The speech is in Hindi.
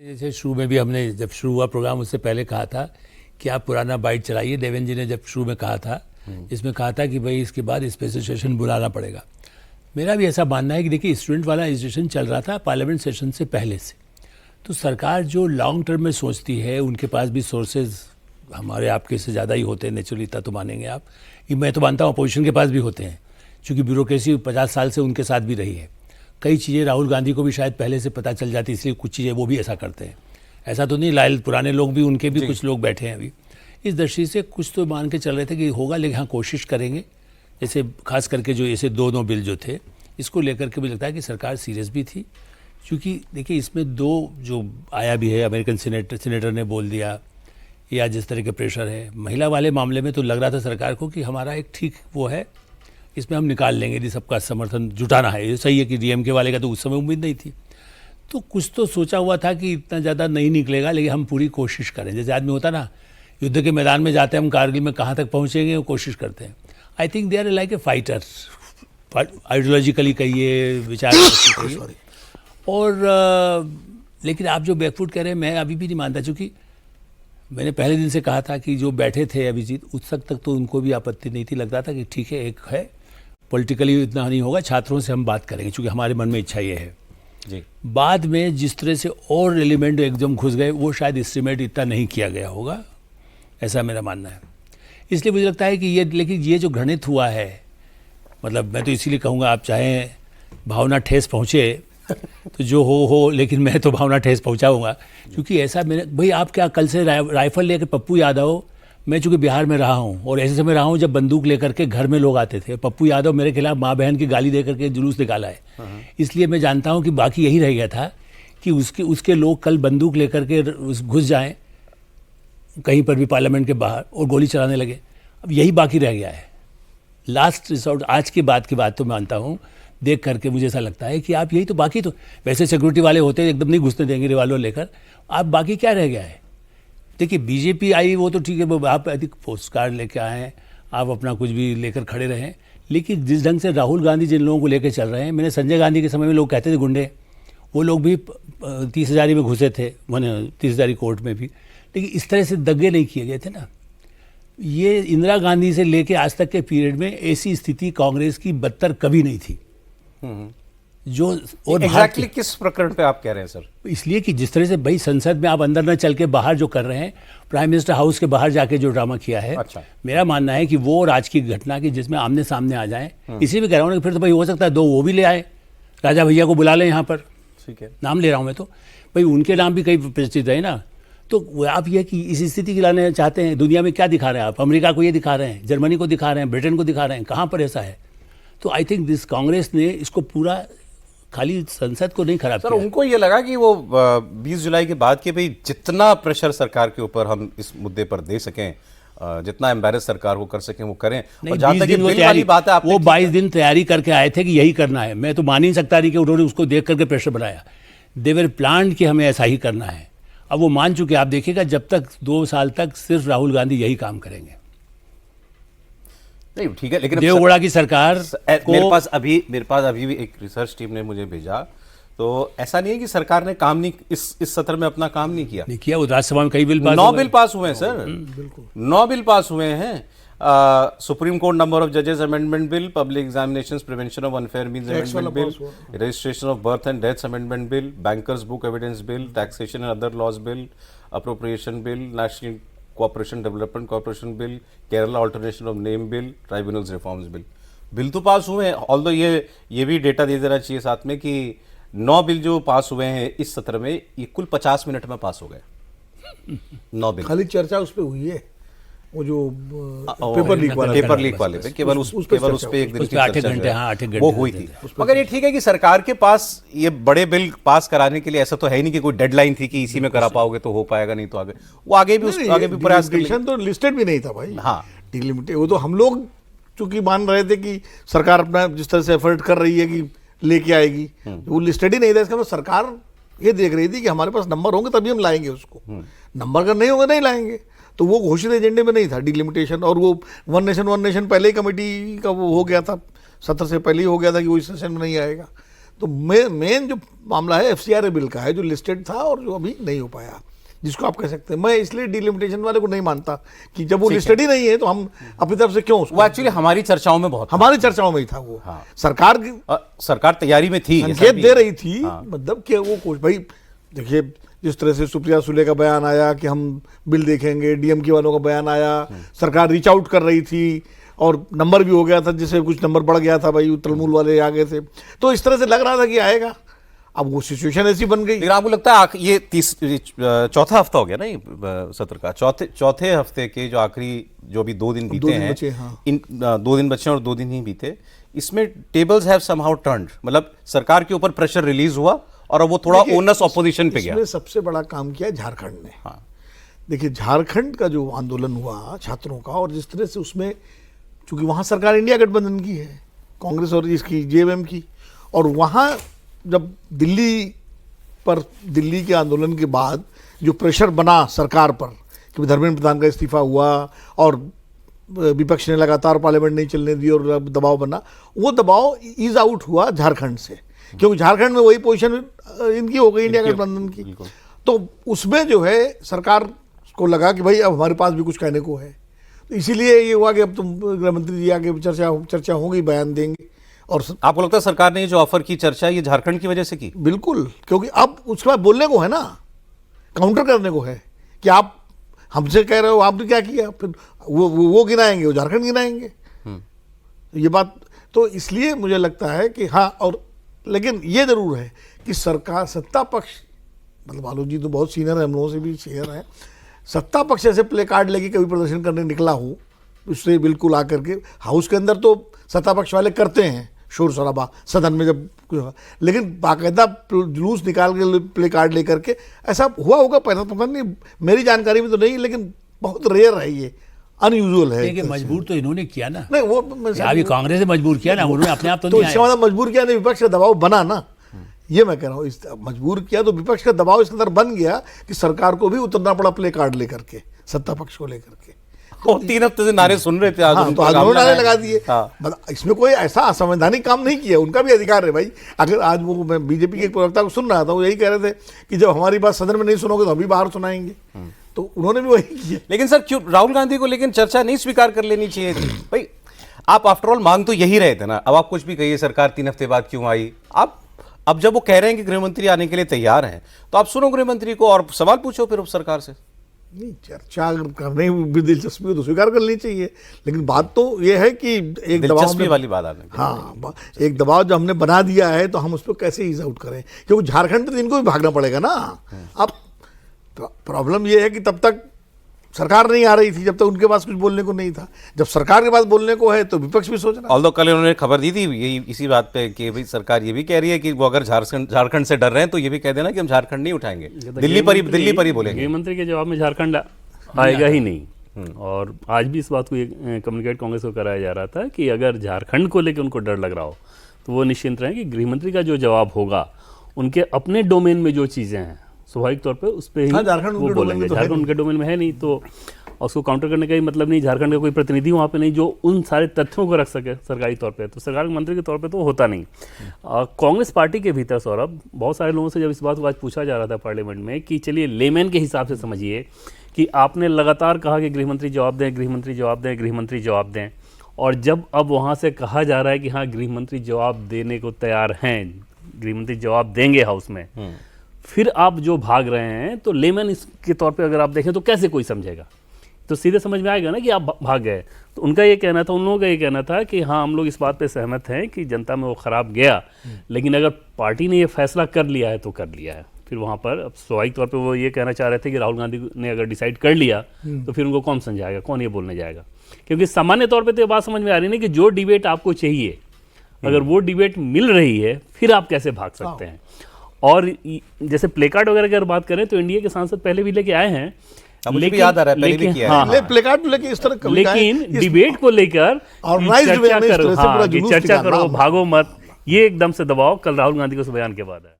जैसे शुरू में भी हमने जब शुरू हुआ प्रोग्राम उससे पहले कहा था कि आप पुराना बाइट चलाइए। देवेंद्र जी ने जब शुरू में कहा था, इसमें कहा था कि भाई इसके बाद स्पेशल सेशन बुलाना पड़ेगा। मेरा भी ऐसा मानना है कि देखिए स्टूडेंट वाला एजुकेशन चल रहा था पार्लियामेंट सेशन से पहले से, तो सरकार जो लॉन्ग टर्म में सोचती है उनके पास भी सोर्सेज हमारे आपके से ज़्यादा ही होते हैं नेचुरली, इतना तो मानेंगे आप। ये मैं तो मानता हूँ अपोजिशन के पास भी होते हैं, क्योंकि ब्यूरोक्रेसी 50 साल से उनके साथ भी रही है। कई चीज़ें राहुल गांधी को भी शायद पहले से पता चल जाती, इसलिए कुछ चीज़ें वो भी ऐसा करते हैं। ऐसा तो नहीं, लायल पुराने लोग भी, उनके भी कुछ लोग बैठे हैं अभी। इस दृष्टि से कुछ तो मान के चल रहे थे कि होगा, लेकिन हाँ कोशिश करेंगे। जैसे खास करके जो ऐसे दो बिल जो थे, इसको लेकर के मुझे लगता है कि सरकार सीरियस भी थी, क्योंकि देखिए इसमें दो जो आया भी है, अमेरिकन सीनेटर ने बोल दिया, या जिस तरह के प्रेशर है महिला वाले मामले में, तो लग रहा था सरकार को कि हमारा एक ठीक वो है, इसमें हम निकाल लेंगे यदि सबका समर्थन जुटाना है। ये सही है कि डीएमके वाले का तो उस समय उम्मीद नहीं थी, तो कुछ तो सोचा हुआ था कि इतना ज़्यादा नहीं निकलेगा, लेकिन हम पूरी कोशिश करें। जैसे आदमी होता ना, युद्ध के मैदान में जाते हैं हम, कारगिल में कहाँ तक पहुँचेंगे वो कोशिश करते हैं। I think they are like a fighter, ideologically कहिए, विचार कहिए। और लेकिन आप जो बैकफुट कह रहे हैं, मैं अभी भी नहीं मानता, चूँकि मैंने पहले दिन से कहा था कि जो बैठे थे अभिजीत, उस तक तो उनको भी आपत्ति नहीं थी। लगता था कि ठीक है, एक है पॉलिटिकली इतना नहीं होगा, छात्रों से हम बात करेंगे, क्योंकि हमारे मन में इच्छा ये है जी। बाद में जिस तरह से और एलिमेंट एकदम घुस गए, वो शायद एस्टिमेट इतना नहीं किया गया होगा, ऐसा मेरा मानना है। इसलिए मुझे लगता है कि ये, लेकिन ये जो घृणित हुआ है, मतलब मैं तो इसीलिए कहूँगा, आप चाहें भावना ठेस पहुँचे तो जो हो, लेकिन मैं तो भावना ठेस पहुँचाऊँगा, क्योंकि ऐसा मैंने, भाई आप क्या कल से राइफल लेकर पप्पू यादव, मैं चूँकि बिहार में रहा हूँ और ऐसे समय रहा हूँ जब बंदूक लेकर के घर में लोग आते थे, पप्पू यादव मेरे खिलाफ माँ बहन की गाली दे करके जुलूस निकाला है। इसलिए मैं जानता हूँ कि बाकी यही रह गया था कि उसके लोग कल बंदूक लेकर के घुस जाएं कहीं पर भी पार्लियामेंट के बाहर और गोली चलाने लगे। अब यही बाकी रह गया है, लास्ट रिसोर्ट। आज के बाद की बात तो मानता हूँ, देख करके मुझे ऐसा लगता है कि आप यही तो, बाकी तो वैसे सिक्योरिटी वाले होते हैं एकदम नहीं घुसने देंगे रिवॉल्वर लेकर, आप बाकी क्या रह गया है। देखिए बीजेपी आई वो तो ठीक है, आप अधिक पोस्ट कार्ड लेके आए, आप अपना कुछ भी लेकर खड़े रहें, लेकिन जिस ढंग से राहुल गांधी जिन लोगों को लेकर चल रहे हैं, मैंने संजय गांधी के समय में लोग कहते थे गुंडे, वो लोग भी 30,000 में घुसे थे, मैंने 30,000 कोर्ट में भी, लेकिन इस तरह से दंगे नहीं किए गए थे ना। ये इंदिरा गांधी से लेके आज तक के पीरियड में ऐसी स्थिति कांग्रेस की बदतर कभी नहीं थी। जो और एग्जैक्टली किस प्रकरण पे आप कह रहे हैं सर? इसलिए कि जिस तरह से भाई संसद में आप अंदर न चल के बाहर जो कर रहे हैं, प्राइम मिनिस्टर हाउस के बाहर जाके जो ड्रामा किया है, अच्छा। मेरा मानना है कि वो राजकीय घटना की जिसमें आमने सामने आ जाए, इसी में कह रहा हूँ, फिर तो भाई हो सकता है 2 वो भी ले आए, राजा भैया को बुला लें यहाँ पर, ठीक है, नाम ले रहा हूँ मैं, तो भाई उनके नाम भी कई प्रतिष्ठित है ना। तो आप ये कि इस स्थिति की लाने चाहते हैं, दुनिया में क्या दिखा रहे हैं आप? अमेरिका को ये दिखा रहे हैं, जर्मनी को दिखा रहे हैं, ब्रिटेन को दिखा रहे हैं, कहाँ पर ऐसा है? तो आई थिंक दिस कांग्रेस ने इसको पूरा खाली संसद को नहीं खराब सर किया। उनको ये लगा कि वो 20 जुलाई के बाद के भाई जितना प्रेशर सरकार के ऊपर हम इस मुद्दे पर दे सकें, जितना एम्बैरेस सरकार को कर सकें वो करें। और जहां तक बिल वाली बात है, वो 22 दिन तैयारी करके आए थे कि यही करना है। मैं तो मान ही नहीं सकता नहीं कि उन्होंने उसको देख करके प्रेशर बनाया। देवर प्लान कि हमें ऐसा ही करना है। अब वो मान चुके, आप देखिएगा जब तक 2 साल तक सिर्फ राहुल गांधी यही काम करेंगे। नहीं ठीक है, लेकिन देवगौड़ा की सरकार मेरे पास अभी भी एक रिसर्च टीम ने मुझे भेजा, तो ऐसा नहीं है कि सरकार ने काम नहीं, इस सत्र में अपना काम नहीं किया। वो राज्यसभा में कई बिल पास 9 बिल पास हुए हैं सर, 9 बिल पास हुए हैं। सुप्रीम कोर्ट नंबर ऑफ जजेस amendment bill, public examinations prevention of unfair means amendment bill, registration of birth and deaths amendment bill, bankers book evidence bill, taxation and other laws bill, appropriation bill, national cooperation development corporation bill, Kerala alteration of name bill, tribunals reforms bill. Bill तो पास हुए हैं। ऑल्दो ये भी डेटा दे देना चाहिए साथ में कि 9 बिल जो पास हुए हैं इस सत्र में, ये कुल 50 मिनट में पास हो गए 9 बिल। खाली चर्चा उस पे हुई है, वो जो पेपर लीक वाले पे केवल उस पे एक दिन की 8 घंटे वो हुई थी। मगर ये ठीक है कि सरकार के पास ये बड़े बिल पास कराने के लिए ऐसा तो है ही नहीं कि कोई डेडलाइन थी कि इसी में करा पाओगे तो हो पाएगा, नहीं तो आगे भी प्रयास कर। तो लिस्टेड भी नहीं था भाई। हाँ, डिलिमिटेड वो तो हम लोग चूंकि मान रहे थे कि सरकार अपना जिस तरह से एफर्ट कर रही है कि लेके आएगी, वो लिस्टेड ही नहीं था। इसका मतलब सरकार ये देख रही थी कि हमारे पास नंबर होंगे तभी हम लाएंगे उसको, नंबर अगर नहीं होंगे नहीं लाएंगे। तो वो घोषित एजेंडे में नहीं था डिलिमिटेशन, और वो वन नेशन पहले ही कमेटी का वो हो गया था, सत्र से पहले ही हो गया था कि वो इस सेशन में नहीं आएगा। तो मेन जो मामला है एफसीआरए बिल का है, जो लिस्टेड था और जो अभी नहीं हो पाया, जिसको आप कह सकते हैं। मैं इसलिए डिलिमिटेशन वाले को नहीं मानता कि जब वो लिस्टेड ही नहीं है तो हम अपनी तरफ से क्यों उसको, वो एक्चुअली हमारी चर्चाओं में बहुत हमारी चर्चाओं में ही था वो। हाँ। सरकार की सरकार तैयारी में थी, संकेत दे रही थी, मतलब कि वो कुछ भाई देखिए, जिस तरह से सुप्रिया सुले का बयान आया कि हम बिल देखेंगे, डीएमके वालों का बयान आया, सरकार रीच आउट कर रही थी और नंबर भी हो गया था, जिससे कुछ नंबर बढ़ गया था, भाई तृणमूल वाले आ गए थे, तो इस तरह से लग रहा था कि आएगा। अब वो सिचुएशन ऐसी बन गई। लेकिन आपको लगता है ये चौथा हफ्ता हो गया ना ये सत्र का, चौथे हफ्ते के जो आखिरी जो भी 2 दिन बीते हैं, हाँ। इन 2 दिन बचे और 2 दिन ही बीते, इसमें टेबल्स हैव समहाउ टर्न्ड, मतलब सरकार के ऊपर प्रेशर रिलीज हुआ और अब वो थोड़ा ओनस ऑपोजिशन पे गया। इसमें सबसे बड़ा काम किया झारखंड ने। हाँ। देखिए झारखंड का जो आंदोलन हुआ छात्रों का, और जिस तरह से उसमें, चूंकि वहां सरकार इंडिया गठबंधन की है, कांग्रेस और इसकी जेएमएम की, और वहां जब दिल्ली के आंदोलन के बाद जो प्रेशर बना सरकार पर कि धर्मेंद्र प्रधान का इस्तीफा हुआ और विपक्ष ने लगातार पार्लियामेंट नहीं चलने दी और दबाव बना, वो दबाव ईज आउट हुआ झारखंड से, क्योंकि झारखंड में वही पोजीशन इनकी हो गई इंडिया गठबंधन की। तो उसमें जो है सरकार को लगा कि भाई अब हमारे पास भी कुछ कहने को है, तो इसीलिए ये हुआ कि अब तुम गृह मंत्री जी आगे चर्चा होगी, बयान देंगे। और आपको लगता है सरकार ने जो ऑफर की चर्चा ये झारखंड की वजह से की? बिल्कुल, क्योंकि अब उसके बाद बोलने को है ना, काउंटर करने को है कि आप हमसे कह रहे हो आपने क्या किया, फिर वो गिनाएंगे, वो झारखंड गिनाएंगे। ये बात तो इसलिए मुझे लगता है कि हाँ, और लेकिन ये जरूर है कि सरकार सत्ता पक्ष, मतलब आलोक जी तो बहुत सीनियर है, हम लोगों से भी सीनियर है, सत्ता पक्ष ऐसे प्ले कार्ड लेके कभी प्रदर्शन करने निकला हो उससे बिल्कुल आकर के, हाउस के अंदर तो सत्ता पक्ष वाले करते हैं शोर शराबा सदन में जब, लेकिन बाकायदा जुलूस निकाल के प्ले कार्ड लेकर के ऐसा हुआ होगा पहले, पता नहीं, मेरी जानकारी में तो नहीं, लेकिन बहुत रेयर है, ये अनयूजुअल है। देखिए मजबूर तो इन्होंने किया ना, नहीं वो अभी कांग्रेस ने मजबूर किया ना, उन्होंने अपने आप तो नहीं इसका मतलब मजबूर किया नहीं, विपक्ष का दबाव बना ना, ये मैं कह रहा हूँ। मजबूर किया तो विपक्ष का दबाव इसके अंदर बन गया कि सरकार को भी उतरना पड़ा प्ले कार्ड लेकर के, सत्ता पक्ष को लेकर के। और 3 हफ्ते से नारे सुन रहे थे, आज हाँ, तो आज उन्होंने नारे लगा दिए। हाँ। इसमें कोई ऐसा असंवैधानिक काम नहीं किया, उनका भी अधिकार है भाई। अगर आज वो, मैं बीजेपी के एक प्रवक्ता को सुन रहा था, वो यही कह रहे थे कि जब हमारी बात सदन में नहीं सुनोगे तो हम भी बाहर सुनाएंगे, तो उन्होंने भी वही किया। लेकिन सर क्यों राहुल गांधी को लेकिन चर्चा नहीं स्वीकार कर लेनी चाहिए थी भाई? आप आफ्टर ऑल मांग तो यही रहे थे ना, अब आप कुछ भी कहिए सरकार 3 हफ्ते बाद क्यों आई। आप अब जब वो कह रहे हैं कि गृहमंत्री आने के लिए तैयार हैं, तो आप सुनो गृहमंत्री को और सवाल पूछो फिर उप सरकार से। नहीं, चर्चा करने में दिलचस्पी हो तो स्वीकार कर लेनी चाहिए, लेकिन बात तो ये है कि एक दिलचस्पी वाली बात आपने, हाँ, एक दबाव जो हमने बना दिया है तो हम उस पर कैसे ईज आउट करें, क्योंकि झारखंड तो इनको भी भागना पड़ेगा ना। अब प्रॉब्लम ये है कि तब तक सरकार नहीं आ रही थी, जब तक उनके पास कुछ बोलने को नहीं था, जब सरकार के पास बोलने को है तो विपक्ष भी सोच रहा है। ऑल्दो कल उन्होंने खबर दी थी यही इसी बात पे कि भाई सरकार ये भी कह रही है कि वो अगर झारखंड से डर रहे हैं तो ये भी कह देना कि हम झारखंड नहीं उठाएंगे, दिल्ली पर ही बोलेंगे। गृह मंत्री के जवाब में झारखंड आएगा ही नहीं। और आज भी इस बात को कम्युनिकेट कांग्रेस को कराया जा रहा था कि अगर झारखंड को लेकर उनको डर लग रहा हो तो वो निश्चिंत रहें कि गृह मंत्री का जो जवाब होगा उनके अपने डोमेन में जो चीज़ें हैं स्वाभाविक तौर पे उस पर ही वो बोलेंगे। झारखंड उनके डोमेन में है नहीं, तो उसको काउंटर करने का ही मतलब नहीं, झारखंड का कोई प्रतिनिधि वहाँ पे नहीं जो उन सारे तथ्यों को रख सके सरकारी तौर पे, तो सरकार मंत्री के तौर पे तो होता नहीं। कांग्रेस पार्टी के भीतर सौरभ, बहुत सारे लोगों से जब इस बात को आज पूछा जा रहा था पार्लियामेंट में कि चलिए लेमैन के हिसाब से समझिए कि आपने लगातार कहा कि गृहमंत्री जवाब दें, गृहमंत्री जवाब दें, गृहमंत्री जवाब दें, और जब अब वहाँ से कहा जा रहा है कि हाँ गृहमंत्री जवाब देने को तैयार हैं, गृहमंत्री जवाब देंगे हाउस में, फिर आप जो भाग रहे हैं, तो लेमैन इसके तौर पे अगर आप देखें तो कैसे कोई समझेगा, तो सीधे समझ में आएगा ना कि आप भाग गए। तो उनका ये कहना था, उन लोगों का ये कहना था कि हाँ हम लोग इस बात पे सहमत हैं कि जनता में वो खराब गया, लेकिन अगर पार्टी ने ये फैसला कर लिया है तो कर लिया है। फिर वहाँ पर अब स्वाभाविक तौर पे वो ये कहना चाह रहे थे कि राहुल गांधी ने अगर डिसाइड कर लिया तो फिर उनको कौन समझाएगा, कौन ये बोलने जाएगा, क्योंकि सामान्य तौर पे तो ये बात समझ में आ रही है कि जो डिबेट आपको चाहिए अगर वो डिबेट मिल रही है फिर आप कैसे भाग सकते हैं। और जैसे प्ले कार्ड वगैरह की अगर बात करें तो इंडिया के सांसद पहले भी लेके आए हैं, लेकिन याद आ रहा है पहले भी किया है, प्ले कार्ड लेके इस तरह, लेकिन डिबेट को लेकर चर्चा करो, भागो मत, ये एकदम से दबाव कल राहुल गांधी को बयान के बाद है।